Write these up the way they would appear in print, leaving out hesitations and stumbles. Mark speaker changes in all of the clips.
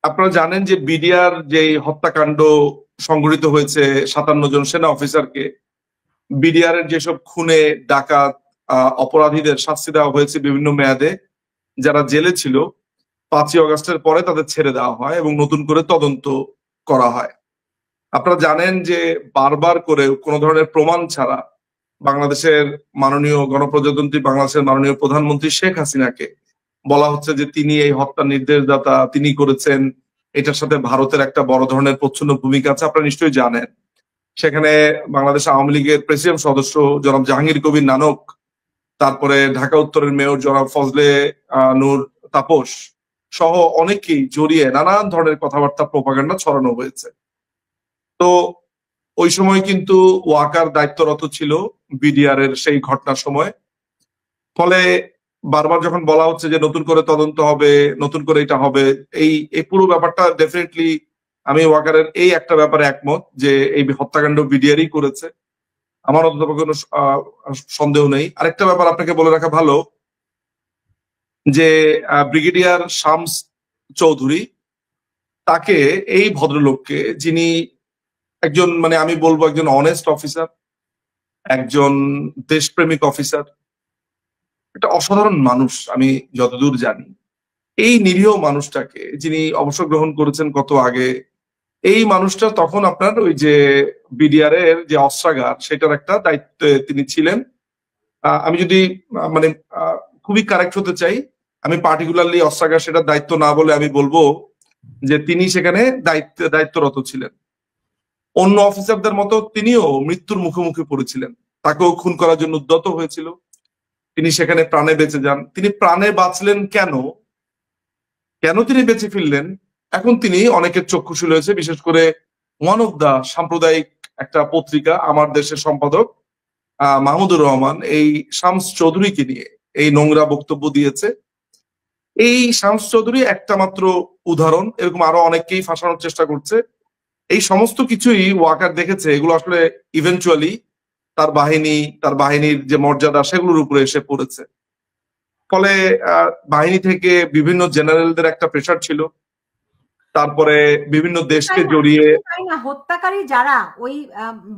Speaker 1: আপনারা জানেন যে বিডিআর যে হত্যাকাণ্ড সংঘটিত হয়েছে 57 জন সেনা অফিসারকে, বিডিআর এর যেসব খুনে ডাকাত অপরাধীদের শাস্তি দেওয়া হয়েছে বিভিন্ন মেয়াদে, যারা জেলে ছিল 5ই আগস্টের পরে তাদের ছেড়ে দেওয়া হয় এবং নতুন করে তদন্ত করা হয়। আপনারা জানেন যে বারবার করে কোনো ধরনের প্রমাণ ছাড়া বাংলাদেশের মাননীয় গণপ্রজাতন্ত্রী বাংলাদেশের মাননীয় প্রধানমন্ত্রী শেখ হাসিনাকে বলা হচ্ছে যে তিনি এই হত্যার নির্দেশদাতা, তিনি করেছেন। এটার সাথে ভারতের একটা বড় ধরনের প্রচ্ছন্ন ভূমিকা আছে, আপনারা নিশ্চয়ই জানেন। সেখানে বাংলাদেশ আওয়ামী লীগের প্রেসিডিয়াম সদস্য জনাব জাহাঙ্গীর কবির নানক, তারপরে ঢাকা উত্তরের মেয়র জনাব ফজলে নূর তাপস সহ অনেকেই জড়িয়ে নানান ধরনের কথাবার্তা প্রোপাগান্ডা ছড়ানো হয়েছে। তো ওই সময় কিন্তু ওয়াকার দায়িত্বরত ছিল বিডিআর এর সেই ঘটনার সময়। ফলে বারবার যখন বলা হচ্ছে যে নতুন করে তদন্ত হবে, নতুন করে এটা হবে, এই এই পুরো ব্যাপারটা ডেফিনেটলি আমি ওয়াকারের এই একটা ব্যাপারে একমত যে এই হত্যাকাণ্ড বিডিআরই করেছে। আমার অন্তত কোনো সন্দেহ নেই। আরেকটা ব্যাপার আপনাকে বলে রাখা ভালো যে ব্রিগেডিয়ার শামস চৌধুরী, তাকে এই ভদ্রলোককে, যিনি একজন আমি বলবো একজন অনেস্ট অফিসার, একজন দেশপ্রেমিক অফিসার, একটা অসাধারণ মানুষ আমি যতদূর জানি, এই নিরীহ মানুষটাকে যিনি অবসর গ্রহণ করেছেন কত আগে, এই মানুষটা তখন আপনার ওই যে বিডিআর এর যে অস্ত্রাগার সেটার একটা দায়িত্বে তিনি ছিলেন। আমি যদি মানে খুবই কারেক্ট হতে চাই, আমি পার্টিকুলারলি অস্ত্রাগার সেটার দায়িত্ব না বলে আমি বলবো যে তিনি সেখানে দায়িত্বরত ছিলেন। অন্য অফিসারদের মতো তিনিও মৃত্যুর মুখোমুখি পড়েছিলেন, তাকেও খুন করার জন্য উদ্যত হয়েছিল। তিনি সেখানে প্রাণে বেঁচে যান। তিনি প্রাণে বাঁচলেন কেন, কেন তিনি বেঁচে ফিরলেন, এখন তিনি অনেকের চক্ষুশূল হয়েছে। বিশেষ করে ওয়ান অফ দা সাম্প্রদায়িক একটা পত্রিকা আমার দেশের সম্পাদক মাহমুদুর রহমান এই শামস চৌধুরীকে নিয়ে এই নোংরা বক্তব্য দিয়েছে। এই শামস চৌধুরী একটা মাত্র উদাহরণ, এরকম আরো অনেককেই ফাঁসানোর চেষ্টা করছে। এই সমস্ত কিছুই ওয়াকার দেখেছে, এগুলো আসলে ইভেন্চুয়ালি তার বাহিনীর যে মর্যাদা সেগুলোর উপরে এসে পড়েছে। ফলে বাহিনী থেকে বিভিন্ন জেনারেলদের একটা প্রেশার ছিল, তারপরে বিভিন্ন দেশকে জড়িয়ে
Speaker 2: হত্যাকারী যারা ওই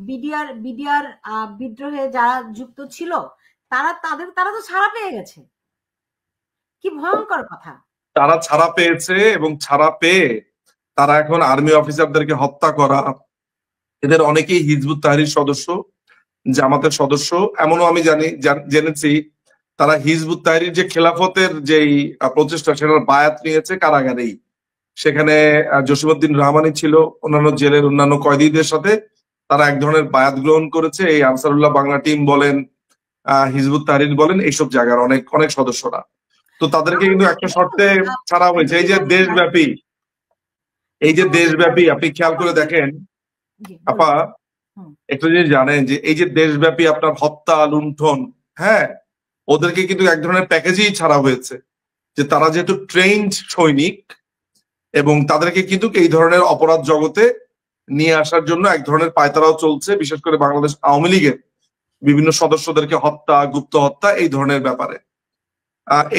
Speaker 2: বিডিআর বিদ্রোহে যারা যুক্ত ছিল তারা তো ছাড়া পেয়ে গেছে। কি ভয়ঙ্কর কথা!
Speaker 1: তারা ছাড়া পেয়েছে এবং ছাড়া পেয়ে তারা এখন আর্মি অফিসারদেরকে হত্যা করা, এদের অনেকেই হিজবুত তাহরির সদস্য, জামাতের সদস্য। এমনও আমি জেনেছি তারা হিজবুত তাহরির যে খেলাফতের যেই প্রচেষ্টা সেটার বায়াত নিয়েছে কারাগারেই। সেখানে জসিমউদ্দিন রহমানি ছিল, অন্যান্য জেলের অন্যান্য কয়েদিদের সাথে তারা এক ধরনের বায়াত গ্রহণ করেছে। এই আনসারুল্লাহ বাংলা টিম বলেন, হিজবুত তাহরির বলেন, এইসব জায়গার অনেক অনেক সদস্যরা। তো তাদেরকে কিন্তু একটা শর্তে ছাড়া হয়েছে। এই যে দেশব্যাপী আপনি খেয়াল করে দেখেন আপা, একটা জিনিস জানেন যে এই যে দেশব্যাপী আপনার হত্যা লুণ্ঠন, হ্যাঁ, ওদেরকে কিন্তু এক ধরনের প্যাকেজেই ছাড়া হয়েছে যে তারা যেহেতু ট্রেইনড সৈনিক এবং তাদেরকে কিন্তু এই ধরনের অপরাধ জগতে নিয়ে আসার জন্য এক ধরনের পায়তারাও চলছে, বিশেষ করে বাংলাদেশ আওয়ামী লীগের বিভিন্ন সদস্যদেরকে হত্যা, গুপ্ত হত্যা, এই ধরনের ব্যাপারে।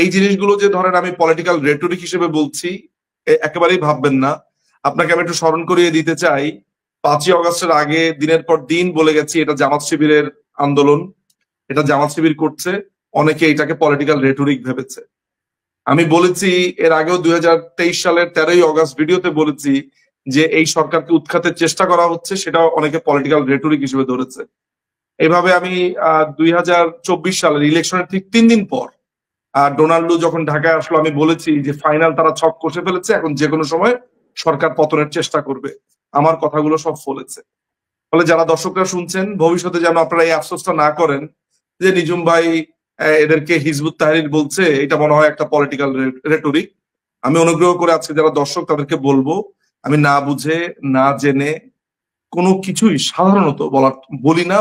Speaker 1: এই জিনিসগুলো যে ধরেন আমি পলিটিক্যাল রেটরিক হিসেবে বলছি একেবারেই ভাববেন না। আপনাকে আমি একটু স্মরণ করিয়ে দিতে চাই, 5ই আগস্টের আগে দিনের পর দিন বলে গেছি এটা জামাত শিবিরের আন্দোলন, এটা জামাত শিবির করছে। অনেকে এটাকে পলিটিক্যাল রেটরিক ভেবেছে। আমি বলেছি এর আগেও 2023 সালের 13ই আগস্ট ভিডিওতে বলেছি যে এই সরকারকে উৎখাতের চেষ্টা করা হচ্ছে, সেটা অনেকে পলিটিক্যাল রেটরিক হিসেবে ধরেছে। এইভাবে আমি 2024 সালের ইলেকশনের ঠিক 3 দিন পর ডোনাল্ডো যখন ঢাকায় আসলো, আমি বলেছি যে ফাইনাল তারা ছক কষে ফেলেছে, এখন যে কোনো সময় সরকার পতনের চেষ্টা করবে। আমার কথাগুলো সব ফলেছে। ফলে যারা দর্শকরা শুনছেন, ভবিষ্যতে যেন আপনারা এই আফসোসটা না করেন যে নিজুম ভাই এদেরকে হিজবুত তাহরির বলছে, এটা মনে হয় একটা পলিটিক্যাল রেটরিক। আমি অনুগ্রহ করে আজকে যারা দর্শক তাদেরকে বলবো, আমি না বুঝে না জেনে কোনো কিছুই সাধারণত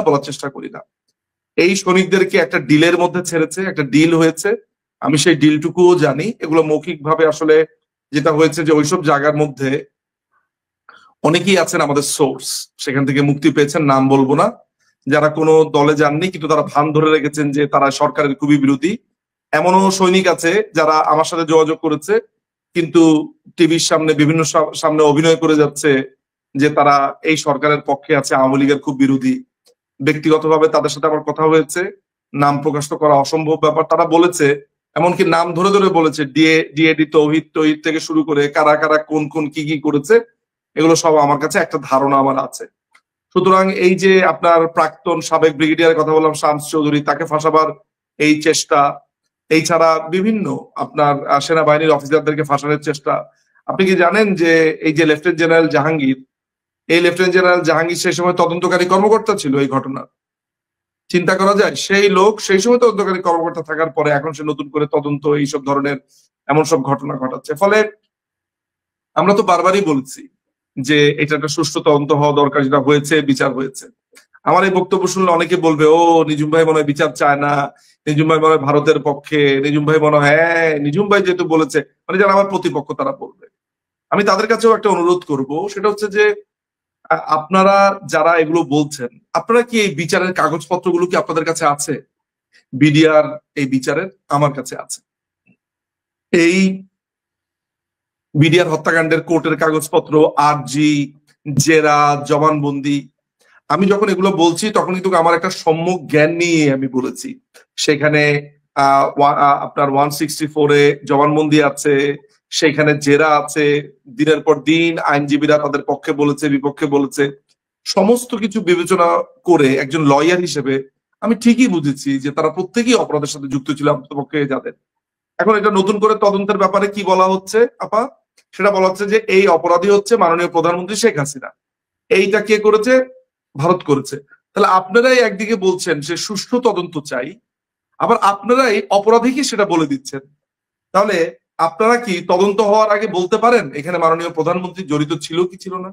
Speaker 1: বলার চেষ্টা করি না। এই সৈনিকদেরকে একটা ডিলের মধ্যে ছেড়েছে, একটা ডিল হয়েছে, আমি সেই ডিলটুকুও জানি। এগুলো মৌখিক ভাবে আসলে যেটা হয়েছে যে ওইসব জায়গার মধ্যে অনেকেই আছেন আমাদের সোর্স, সেখান থেকে মুক্তি পেয়েছেন, নাম বলবো না, যারা কোনো দলে যাননি কিন্তু তারা ভান ধরে রেখেছেন যে তারা সরকারের খুবই বিরোধী। এমনও সৈনিক আছে যারা আমার সাথে যোগাযোগ করেছে কিন্তু টিভির সামনে বিভিন্ন সামনে অভিনয় করে যাচ্ছে যে তারা এই সরকারের পক্ষে আছে, আওয়ামী লীগের খুব বিরোধী। ব্যক্তিগতভাবে তাদের সাথে আমার কথা হয়েছে, নাম প্রকাশ তো করা অসম্ভব ব্যাপার। তারা বলেছে, এমনকি নাম ধরে ধরে বলেছে, ডিএডি তৌহিদ থেকে শুরু করে কারা কারা কোন কোন কি কি করেছে, এগুলো সব আমার কাছে একটা ধারণা আমার আছে। সুতরাং এই যে আপনার প্রাক্তন সাবেক ব্রিগেডিয়ারের কথা বললাম শামস চৌধুরী, তাকে ফাঁসাবার এই চেষ্টা, এই ছাড়া বিভিন্ন আপনার সেনাবাহিনীর অফিসারদেরকে ফাঁসানোর চেষ্টা। আপনি কি জানেন যে এই যে লেফটেন্যান্ট জেনারেল জাহাঙ্গীর, এই লেফটেন্যান্ট জেনারেল জাহাঙ্গীর সেই সময় তদন্তকারী কর্মকর্তা ছিল এই ঘটনার। চিন্তা করা যায়, সেই লোক সেই সময় তদন্তকারী কর্মকর্তা থাকার পরে এখন সে নতুন করে তদন্ত এইসব ধরনের এমন সব ঘটনা ঘটাচ্ছে। ফলে আমরা তো বারবারই বলছি যে এটা একটা সুষ্ঠু তদন্ত হওয়া দরকার, যেটা হয়েছে, বিচার হয়েছে। আমার এই বক্তব্য শুনলে অনেকে বলবে, ও নিজুম ভাই মনে হয় বিচার চায় না, নিজুম ভাই মনে হয় ভারতের পক্ষে, নিজুম ভাই মনে হয়, হ্যাঁ নিজুম ভাই যেহেতু বলেছে, মানে যারা আমার প্রতিপক্ষ তারা বলবে। আমি তাদের কাছেও একটা অনুরোধ করব, সেটা হচ্ছে যে আপনারা যারা এগুলো বলছেন, আপনারা কি এই বিচারের কাগজপত্রগুলো কি আপনাদের কাছে আছে? বিডিআর এই বিচারের আমার কাছে আছে। এই বিডিআর হত্যাকাণ্ডের কোর্টের কাগজপত্র, আরজি, জেরা, জবানবন্দি, আমি যখন এগুলো বলছি তখন কিন্তু আমার একটা সম্যক জ্ঞান নিয়ে আমি বলেছি। সেখানে আপনার 164-এ জবানবন্দি আছে, সেখানে জেরা আছে, দিনের পর দিন আইনজীবীরা তাদের পক্ষে বলেছে, বিপক্ষে বলেছে। সমস্ত কিছু বিবেচনা করে একজন লয়ার হিসেবে আমি ঠিকই বুঝেছি যে তারা প্রত্যেকেই অপরাধের সাথে যুক্ত ছিল, পক্ষে যাদের। এখন এটা নতুন করে তদন্তের ব্যাপারে কি বলা হচ্ছে আপা? সেটা বলা হচ্ছে যে এই অপরাধী হচ্ছে মাননীয় প্রধানমন্ত্রী শেখ হাসিনা। এইটা কে করেছে? ভারত করেছে। তাহলে আপনারাই একদিকে বলছেন যে সুষ্ঠু তদন্ত চাই, আবার আপনারাই অপরাধীকে সেটা বলে দিচ্ছেন। তাহলে আপনারা কি তদন্ত হওয়ার আগে বলতে পারেন এখানে মাননীয় প্রধানমন্ত্রী জড়িত ছিল কি ছিল না?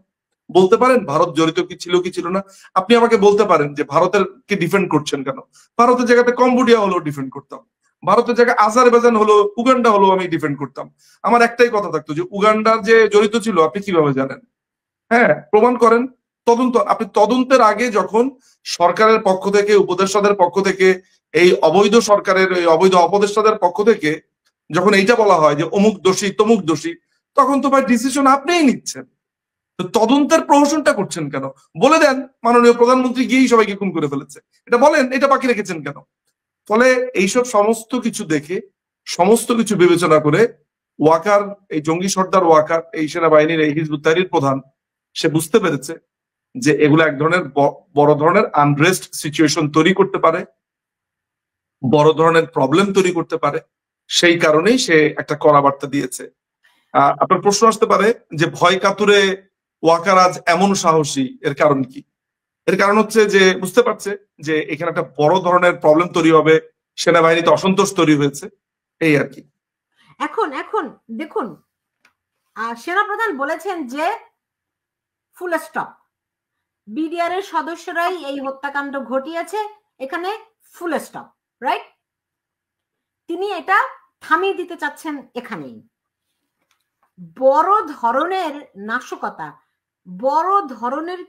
Speaker 1: বলতে পারেন ভারত জড়িত কি ছিল কি ছিল না? আপনি আমাকে বলতে পারেন যে ভারতের কে ডিফেন্ড করছেন কেন? ভারতের জায়গাতে কম্বোডিয়া হলেও ডিফেন্ড করতাম, ভারতের জায়গায় আজারবাইজান হলো, উগান্ডা হলো, আমি ডিফেন্ড করতাম। আমার একটাই কথা থাকতো যে উগান্ডার যে জড়িত ছিল আপনি কিভাবে জানেন? হ্যাঁ, প্রমাণ করেন। তদন্ত, আপনি তদন্তের আগে যখন সরকারের পক্ষ থেকে, উপদেষ্টাদের পক্ষ থেকে, এই অবৈধ সরকারের এই অবৈধ উপদেষ্টাদের পক্ষ থেকে যখন এইটা বলা হয় যে অমুক দোষী তমুক দোষী, তখন তো ভাই ডিসিশন আপনিই নিচ্ছেন। তো তদন্তের প্রহসনটা করছেন কেন? বলে দেন মাননীয় প্রধানমন্ত্রী গিয়েই সবাইকে খুন করে ফেলেছে, এটা বলেন, এটা বাকি রেখেছেন কেন? ফলে এইসব সমস্ত কিছু দেখে, সমস্ত কিছু বিবেচনা করে ওয়াকার, এই জঙ্গি সর্দার ওয়াকার, এই সেনাবাহিনীর এই হিজবুত তাহরীর প্রধান, সে বুঝতে পেরেছে যে এগুলো এক ধরনের বড় ধরনের আনরেস্ট সিচুয়েশন তৈরি করতে পারে, বড় ধরনের প্রবলেম তৈরি করতে পারে। সেই কারণেই সে একটা কড়া বার্তা দিয়েছে। আপনার প্রশ্ন আসতে পারে যে ভয় কাতুরে ওয়াকার আজ এমন সাহসী, এর কারণ কি? এর কারণ হচ্ছে যে বুঝতে পারছে যে এখানে একটা বড় ধরনের প্রবলেম তৈরি হবে, সেনাবাহিনীতে অসন্তোষ তৈরি হয়েছে, এই আর কি।
Speaker 2: এখন দেখুন, সেনাপ্রধান বলেছেন যে ফুল স্টপ, বিডিআর এর সদস্যরাই এই হত্যাকাণ্ড ঘটিয়েছে, এখানে ফুল স্টপ, রাইট? তিনি এটা থামিয়ে দিতে চাচ্ছেন এখানেই। বড় ধরনের নাশকতা, বড় ধরনের,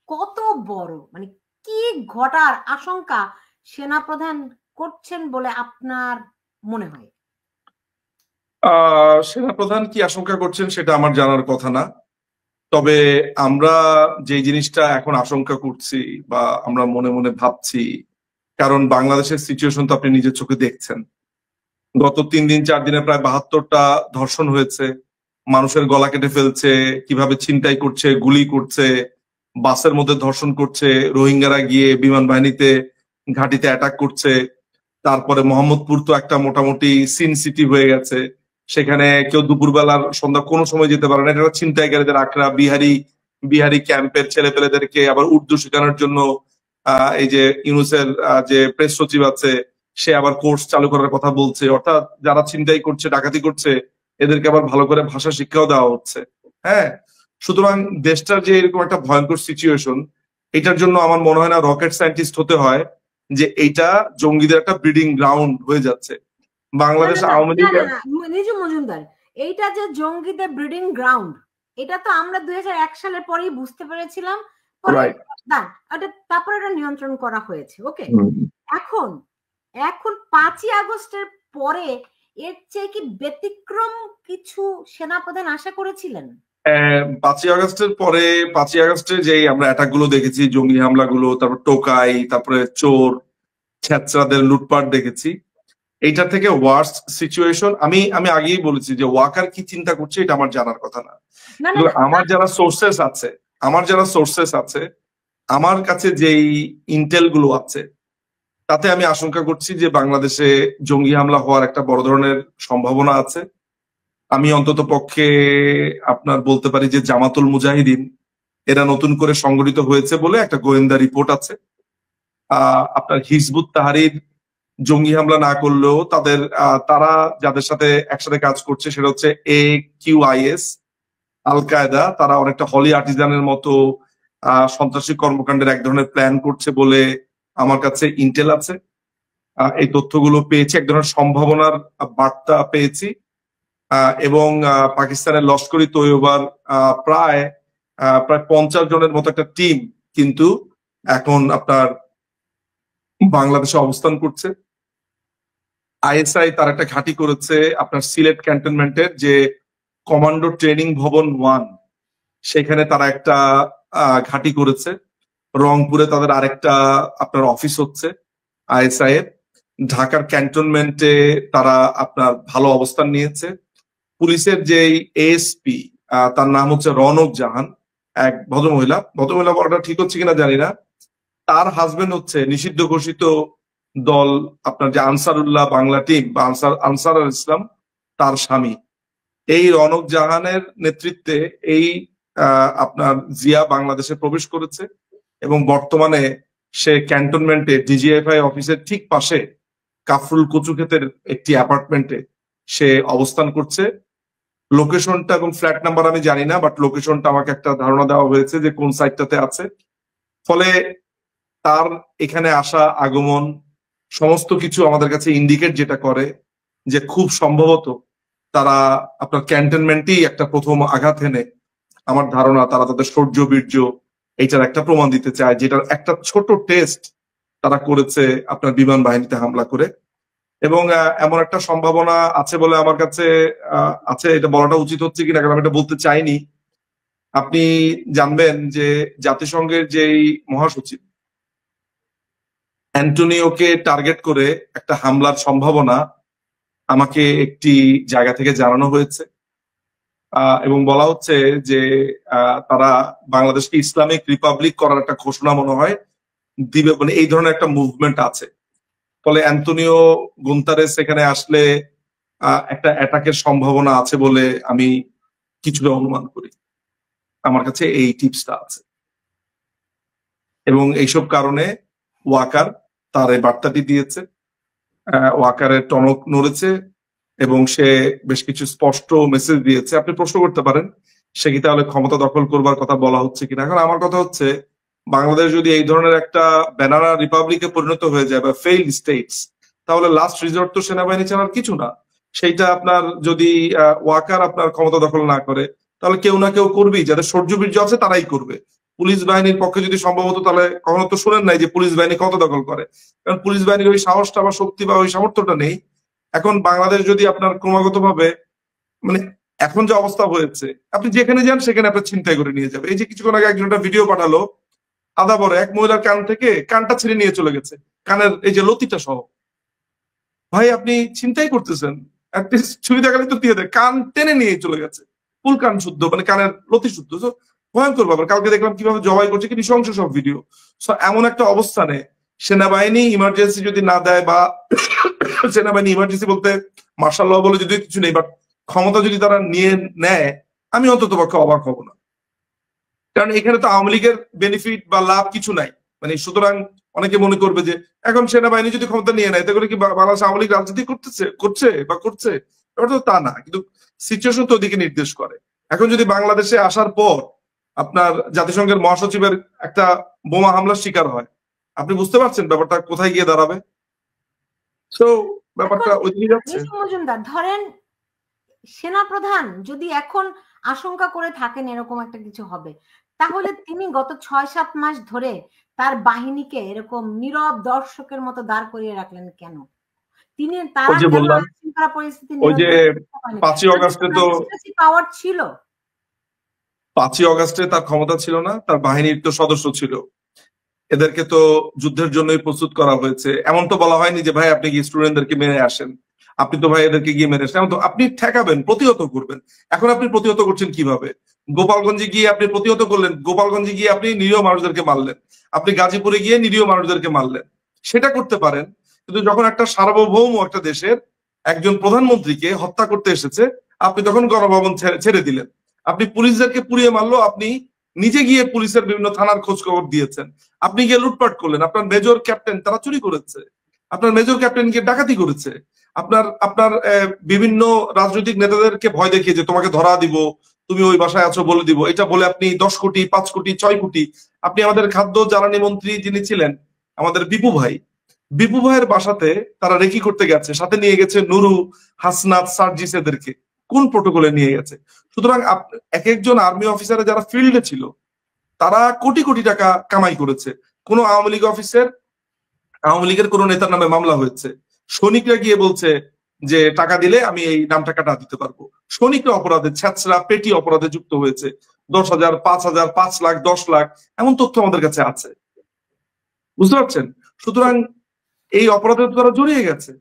Speaker 2: কত বড়, মানে কি ঘটার আশঙ্কা সেনাপ্রধান করছেন বলে আপনার মনে হয়?
Speaker 1: সেনাপ্রধান কি আশঙ্কা করছেন সেটা আমার জানার কথা না। তবে আমরা যে জিনিসটা এখন আশঙ্কা করছি বা আমরা মনে মনে ভাবছি, কারণ বাংলাদেশের সিচুয়েশন তো আপনি নিজের চোখে দেখছেন। গত 3 দিন 4 দিনে প্রায় 72টা ধর্ষণ হয়েছে, মানুষের গলা কেটে ফেলছে, কিভাবে ছিনতাই করছে, গুলি করছে, বাসের মধ্যে ধর্ষণ করছে, রোহিঙ্গারা গিয়ে বিমান বাহিনীতে ঘাঁটিতে অ্যাটাক করছে। তারপরে মোহাম্মদপুর তো একটা মোটামুটি সিন সিটি হয়ে গেছে, সেখানে কেউ দুপুরবেলার সন্ধ্যা কোনো সময় যেতে পারে না। এটা ছিনতাইকারীদের আখড়া। বিহারি ক্যাম্পের ছেলেপেলেদেরকে আবার উর্দু শেখানোর জন্য এই যে ইউনুসের যে প্রেস সচিব আছে, সে আবার কোর্স চালু করার কথা বলছে। অর্থাৎ যারা ছিনতাই করছে, ডাকাতি করছে, এদেরকে আবার ভালো করে ভাষা শিক্ষাও দেওয়া হচ্ছে। হ্যাঁ, সুতরাং দেশটার যে এরকম একটা ভয়ঙ্কর সিচুয়েশন, এটার জন্য আমার মনে হয় না রকেট সায়েন্টিস্ট হতে হয় যে এইটা জঙ্গিদের একটা ব্রিডিং গ্রাউন্ড হয়ে যাচ্ছে। বাংলাদেশ আওয়ামী লীগ,
Speaker 2: নিজুম মজুমদার, এইটা যে জঙ্গিদের ব্রিডিং গ্রাউন্ড, এটা তো আমরা 2001 সালের পরেই বুঝতে পেরেছিলাম, তারপরে এটা নিয়ন্ত্রণ করা হয়েছে। ওকে, এখন 5ই আগস্টের পরে এর চেয়ে কি ব্যতিক্রম কিছু সেনাপ্রধান আশা করেছিলেন?
Speaker 1: 5ই আগস্টের পরে 5ই আগস্টে যে আমরা অ্যাটাক গুলো দেখেছি, জঙ্গি হামলাগুলো, তারপর টোকাই, তারপরে চোর ছেঁচড়াদের লুটপাট দেখেছি, এইটা থেকে ওয়ার্স সিচুয়েশন আমি আমি আগেই বলেছি যে ওয়াকার কি চিন্তা করছে এটা আমার জানার কথা না।
Speaker 2: না না
Speaker 1: কিন্তু
Speaker 2: না,
Speaker 1: আমার যারা সোর্সেস আছে, আমার কাছে যেই ইন্টেল গুলো আছে, তাতে আমি আশঙ্কা করছি যে বাংলাদেশে জঙ্গি হামলা হওয়ার একটা বড় ধরনের সম্ভাবনা আছে। আমি অন্তত পক্ষে আপনার বলতে পারি যে জামাতুল মুজাহিদিন এরা নতুন করে সংগঠিত হয়েছে বলে একটা গোয়েন্দা রিপোর্ট আছে। আপনার হিজবুত তাহরির জঙ্গি হামলা না করলেও তাদের তারা যাদের সাথে একসাথে কাজ করছে সেটা হচ্ছে AQIS, আল কায়দা, তারা অনেকটা হলি আর্টিজানের মতো সন্ত্রাসী কর্মকাণ্ডের এক ধরনের প্ল্যান করছে বলে আমার কাছে ইন্টেল আছে। এই তথ্যগুলো পেয়েছি, এক ধরনের সম্ভাবনার বার্তা পেয়েছি। এবং পাকিস্তানের লস্করি তৈয়বার প্রায় 50 জনের মতো একটা টিম কিন্তু এখন আপনার বাংলাদেশে অবস্থান করছে। ISI তার একটা ঘাঁটি করেছে আপনার সিলেট ক্যান্টনমেন্টের যে কমান্ডো ট্রেনিং ভবন 1, সেখানে তারা একটা ঘাঁটি করেছে। রংপুরে তাদের আরেকটা আপনার অফিস হচ্ছে ISI এর। ঢাকার ক্যান্টনমেন্টে তারা আপনার ভালো অবস্থান নিয়েছে। পুলিশের যে ASP তার নাম হচ্ছে রনক জাহান, এক ভদ্রমহিলা বলাটা ঠিক হচ্ছে কিনা জানি না, তার হাজবেন্ড হচ্ছে নিষিদ্ধ ঘোষিত দল আপনার যে আনসারুল্লাহ বাংলা টিম বা আনসার আল ইসলাম, তার স্বামী। এই রনক জাহানের নেতৃত্বে এই আপনার জিয়া বাংলাদেশে প্রবেশ করেছে এবং বর্তমানে সে ক্যান্টনমেন্টে DGFI অফিসের ঠিক পাশে কাফরুল কচুক্ষেতের একটি অ্যাপার্টমেন্টে সে অবস্থান করছে। লোকেশনটা এবং ফ্ল্যাট নাম্বার আমি জানি না, বাট লোকেশনটা আমাকে একটা ধারণা দেওয়া হয়েছে যে কোন সাইটটাতে আছে। ফলে তার এখানে আসা আগমন সমস্ত কিছু আমাদের কাছে ইন্ডিকেট যেটা করে যে খুব সম্ভবত তারা আপনার ক্যান্টনমেন্টেই একটা প্রথম আঘাত এনে আমার ধারণা তারা তাদের শৌর্য বীর্য এইটার একটা প্রমাণ দিতে চায়, যেটার একটা ছোট টেস্ট তারা করেছে আপনার বিমান বাহিনীতে হামলা করে। এবং এমন একটা সম্ভাবনা আছে বলে আমার কাছে আছে, এটা বলাটা উচিত হচ্ছে কিনা কারণ আমি এটা বলতে চাইনি। আপনি জানবেন যে জাতিসংঘের যেই মহাসচিব অ্যান্টোনিওকে টার্গেট করে একটা হামলার সম্ভাবনা আমাকে একটি জায়গা থেকে জানানো হয়েছে এবং বলা হচ্ছে যে তারা বাংলাদেশকে ইসলামিক রিপাবলিক করার একটা ঘোষণা মনে হয় দিবে, মানে এই ধরনের একটা মুভমেন্ট আছে। ফলে অ্যান্টোনিও গুন্তারেস এখানে আসলে একটা অ্যাটাকের সম্ভাবনা আছে বলে আমি কিছুটা অনুমান করি। আমার কাছে এই টিপসটা আছে এবং এইসব কারণে ওয়াকার তার এই বার্তাটি দিয়েছে। ওয়াকারের টনক নড়েছে এবং সে বেশ কিছু স্পষ্ট মেসেজ দিয়েছে। আপনি প্রশ্ন করতে পারেন সে কি তাহলে ক্ষমতা দখল করবার কথা বলা হচ্ছে কিনা। এখন আমার কথা হচ্ছে বাংলাদেশ যদি এই ধরনের একটা ব্যানানা রিপাবলিকে পরিণত হয়ে যায় বা ফেইল্ড স্টেটস, তাহলে লাস্ট রিসর্ট তো সেনাবাহিনী ছাড়ার কিছু না। সেইটা আপনার যদি ওয়াকার আপনার ক্ষমতা দখল না করে তাহলে কেউ না কেউ করবেই, যাদের শৌর্য বীর্য আছে তারাই করবে। পুলিশ বাহিনীর পক্ষে যদি সম্ভব হতো তাহলে কখনো তো শুনেন নাই যে পুলিশ বাহিনী ক্ষমতা দখল করে, কারণ পুলিশ বাহিনীর ওই সাহসটা বা শক্তি বা ওই সামর্থ্যটা নেই। এখন বাংলাদেশ যদি আপনার ক্রমাগত ভাবে মানে এখন যে অবস্থা হয়েছে, আপনি যেখানে যান সেখানে আপনার ছিনতাই করে নিয়ে যাবে। এই যে কিছুক্ষণ আগে একজন একটা ভিডিও পাঠালো, আদা বড় এক মহিলার কান থেকে কানটা ছিঁড়ে নিয়ে চলে গেছে, কানের এই যে লতিটা সহ। ভাই আপনি ছিনতাই করতেছেন, ছুরি দেখালে তো দিয়ে দেয়, কান টেনে নিয়ে চলে গেছে, ফুল কান শুদ্ধ, মানে কানের লতি শুদ্ধ। ভয়ঙ্কর ব্যাপার। কালকে দেখলাম কিভাবে জবাই করছে, কি নৃশংস সব ভিডিও। এমন একটা অবস্থানে সেনাবাহিনী ইমার্জেন্সি যদি না দেয় বা সেনাবাহিনী ইমার্জেন্সি বলতে মার্শাল ল বলে যদি কিছু নেই, বাট ক্ষমতা যদি তারা নিয়ে নেয়, আমি অন্তত পক্ষে অবাক হব না। কারণ এখানে তো আওয়ামী লীগের বেনিফিট বা লাভ কিছু নাই। মানে সুতরাং অনেকে মনে করবে যে এখন সেনাবাহিনী যদি ক্ষমতা নিয়ে নেয় তাহলে কি বাংলাদেশ আওয়ামী লীগ রাজনীতি করছে, এটা তো তা না। কিন্তু সিচুয়েশন তো ওদিকে নির্দেশ করে। এখন যদি বাংলাদেশে আসার পর আপনার জাতিসংঘের মহাসচিবের একটা বোমা হামলার শিকার হয়, আপনি বুঝতে পারছেন ব্যাপারটা কোথায় গিয়ে দাঁড়াবে। তো ব্যাপারটা ওইদিকে যাচ্ছে।
Speaker 2: মজুমদার, ধরেন সেনাপ্রধান যদি এখন আশঙ্কা করে থাকেন এরকম একটা কিছু হবে, তাহলে তিনি গত 6-7 মাস ধরে তার বাহিনীকে এরকম নীরব দর্শকের মতো দাঁড় করিয়ে রাখলেন কেন? তিনি
Speaker 1: ওই
Speaker 2: তারা
Speaker 1: যে
Speaker 2: কেন
Speaker 1: বললাম
Speaker 2: আইনশৃঙ্খলা পরিস্থিতি
Speaker 1: ওই যে
Speaker 2: নিয়ন্ত্রণে
Speaker 1: 5ই অগাস্টে তো
Speaker 2: পাওয়ার ছিল
Speaker 1: 5ই অগাস্টে তার ক্ষমতা ছিল না, তার বাহিনীর তো সদস্য ছিল। এদেরকে তো যুদ্ধের জন্যই প্রস্তুত করা হয়েছে। এমন তো বলা হয়নি যে ভাই আপনি কি স্টুডেন্টদেরকে মেরে আসেন, আপনি তো ভাই এদেরকে গিয়ে মেরে আসেন। এমন তো আপনি ঠেকাবেন, প্রতিহত করবেন। এখন আপনি প্রতিহত করছেন কিভাবে? গোপালগঞ্জে গিয়ে আপনি প্রতিহত করলেন, গোপালগঞ্জে গিয়ে আপনি নিরীহ মানুষদেরকে মারলেন, আপনি গাজীপুরে গিয়ে নিরীহ মানুষদেরকে মারলেন, সেটা করতে পারেন। কিন্তু যখন একটা সার্বভৌম একটা দেশের একজন প্রধানমন্ত্রীকে হত্যা করতে এসেছে, আপনি তখন গণভবন ছেড়ে দিলেন। আপনি পুলিশদেরকে পুড়িয়ে মারলো, আপনি নিজে গিয়ে পুলিশের বিভিন্ন থানার খোঁজ খবর দিয়েছেন, আপনি গিয়ে লুটপাট করলেন, আপনার মেজর ক্যাপ্টেন তারা চুরি করেছে, আপনার মেজর ক্যাপ্টেন গিয়ে ডাকাতি করেছে, আপনার আপনার বিভিন্ন রাজনৈতিক নেতাদেরকে ভয় দেখিয়ে যে তোমাকে ধরা দিব, তুমি ওই বাসায় আছো বলে দিব, এটা বলে আপনি 10 কোটি 5 কোটি 6 কোটি। আপনি আমাদের খাদ্য জ্বালানি মন্ত্রী যিনি ছিলেন আমাদের বিপু ভাই, বিপু ভাইয়ের বাসাতে তারা রেকি করতে গেছে, সাথে নিয়ে গেছে নুরু, হাসনাত, সার্জিস, এদেরকে কোন প্রোটোকলে নিয়ে গেছে। সুতরাং এক একজন আর্মি অফিসার যারা ফিল্ডে ছিল তারা কোটি কোটি টাকা কামাই করেছে। কোন আওয়ামী লীগ অফিসের, আওয়ামী লীগের কোন নেতার নামে মামলা হয়েছে, সৈনিকরা গিয়ে বলছে যে টাকা দিলে আমি এই নামটা কাটা দিতে পারবো। সৈনিকরা অপরাধে, ছ্যাঁচড়া পেটি অপরাধে যুক্ত হয়েছে, 10,000, 5,000, 5 লাখ, 10 লাখ, এমন তথ্য আমাদের কাছে আছে। বুঝতে পারছেন? সুতরাং এই অপরাধে তারা জড়িয়ে গেছে।